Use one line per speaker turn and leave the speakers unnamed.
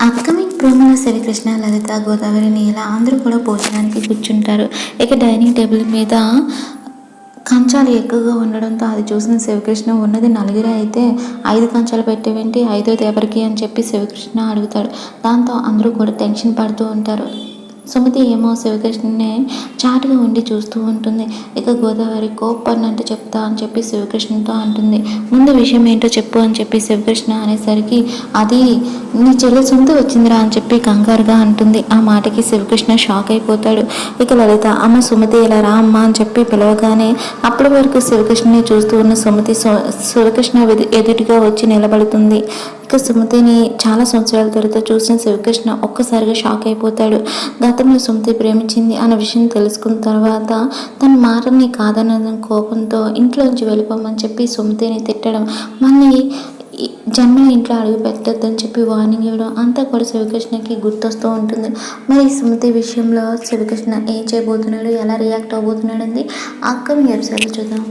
Upcoming ప్రోమోలో శివకృష్ణ, లలిత, గోదావరి, నీల అందరూ కూడా భోజనానికి కూర్చుంటారు. ఇక డైనింగ్ టేబుల్ మీద కంచాలు ఎక్కువగా ఉండడంతో అది చూసిన శివకృష్ణ ఉన్నది నలుగురే అయితే 5 కంచాలు పెట్టేవేంటి, 5ది ఎవరికి అని చెప్పి శివకృష్ణ అడుగుతాడు. దాంతో అందరూ కూడా టెన్షన్ పడుతూ ఉంటారు. సుమతి ఏమో శివకృష్ణనే చాటుగా ఉండి చూస్తూ ఉంటుంది. ఇక గోదావరి కోప్పడినంటే చెప్తా అని చెప్పి శివకృష్ణతో అంటుంది. ముందు విషయం ఏంటో చెప్పు అని చెప్పి శివకృష్ణ అనేసరికి అది నీ చెల్లి సుమతి వచ్చిందిరా అని చెప్పి కంగారుగా అంటుంది. ఆ మాటకి శివకృష్ణ షాక్ అయిపోతాడు. ఇక లలిత అమ్మ సుమతి ఇలా రా అమ్మ అని చెప్పి పిలవగానే అప్పటి వరకు శివకృష్ణని చూస్తూ ఉన్న సుమతి శివకృష్ణ ఎదుటిగా వచ్చి నిలబడుతుంది. ఇక సుమతిని చాలా సంవత్సరాల తర్వాత చూసిన శివకృష్ణ ఒక్కసారిగా షాక్ అయిపోతాడు. గతంలో సుమతి ప్రేమించింది అన్న విషయం తెలుసుకున్న తర్వాత తన మాటని కాదన్న కోపంతో ఇంట్లోంచి వెళ్ళిపోమని చెప్పి సుమతిని తిట్టడం, మళ్ళీ జన్మని ఇంట్లో అడుగు పెట్టద్దని చెప్పి వార్నింగ్ ఇవ్వడం అంతా కూడా శివకృష్ణకి గుర్తొస్తూ ఉంటుంది. మరి సుమతి విషయంలో శివకృష్ణ ఏం చేయబోతున్నాడు, ఎలా రియాక్ట్ అవబోతున్నాడు అంది అప్కమింగ్ ఎపిసోడ్లో చూద్దాం.